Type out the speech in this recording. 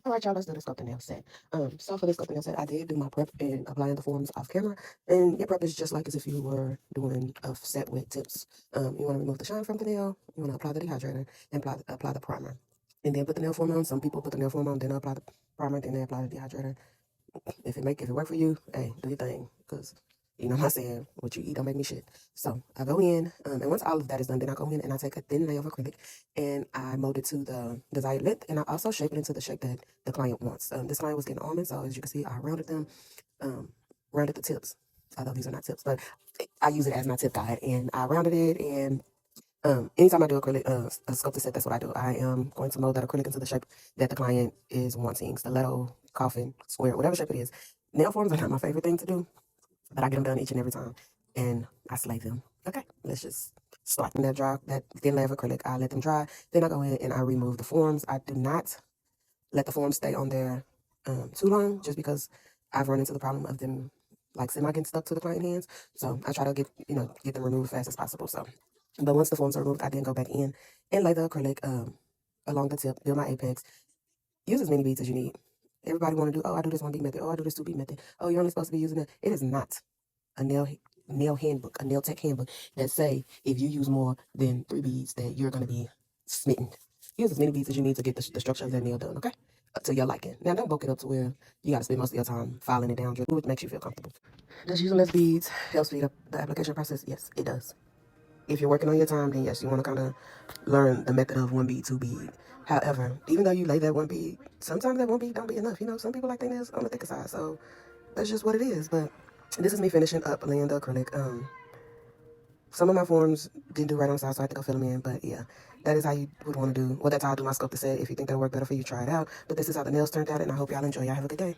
All right, y'all, let's do the sculpting nail set. So for this sculpting nail set, I did do my prep and applying the forms off camera. And your prep is just like as if you were doing a set with tips. You want to remove the shine from the nail. You want to apply the dehydrator and apply the primer. And then put the nail form on. Some people put the nail form on, then apply the primer, then they apply the dehydrator. If it work for you, hey, do your thing. Cause you know my saying, what you eat don't make me shit. So I go in, and once all of that is done, then I go in and I take a thin layer of acrylic and I mold it to the desired length, and I also shape it into the shape that the client wants. This client was getting almonds, so as you can see, I rounded them, um, rounded the tips. Although these are not tips, but I use it as my tip guide, and I rounded it. And anytime I do acrylic, a sculpted set, that's what I do. I am going to mold that acrylic into the shape that the client is wanting: stiletto, coffin, square, whatever shape it is. Nail forms are not my favorite thing to do, but I get them done each and every time, and I slay them. Okay, let's just start them that dry, that thin layer of acrylic. I let them dry, then I go in and I remove the forms. I do not let the forms stay on there too long, just because I've run into the problem of them like semi getting stuck to the client hands. So I try to get them removed as fast as possible. So, but once the forms are removed, I then go back in and lay the acrylic along the tip, build my apex. Use as many beads as you need. Everybody want to do, oh, I do this one bead method. Oh, I do this two bead method. Oh, you're only supposed to be using it. It is not a nail handbook, a nail tech handbook that say if you use more than 3 beads that you're going to be smitten. Use as many beads as you need to get the structure of that nail done, okay? To your liking. Now, don't bulk it up to where you got to spend most of your time filing it down. Do what makes you feel comfortable. Does using less beads help speed up the application process? Yes, it does. If you're working on your time, then yes, you want to kind of learn the method of 1 bead, 2 bead. However, even though you lay that 1 bead, sometimes that 1 bead don't be enough. Some people like their nails on the thicker side, so that's just what it is. But this is me finishing up laying the acrylic. Some of my forms didn't do right on the side, so I had to go fill them in. But yeah, that is how you would want to do. Well, that's how I do my sculpted set. If you think that'll work better for you, try it out. But this is how the nails turned out, and I hope y'all enjoy. Y'all have a good day.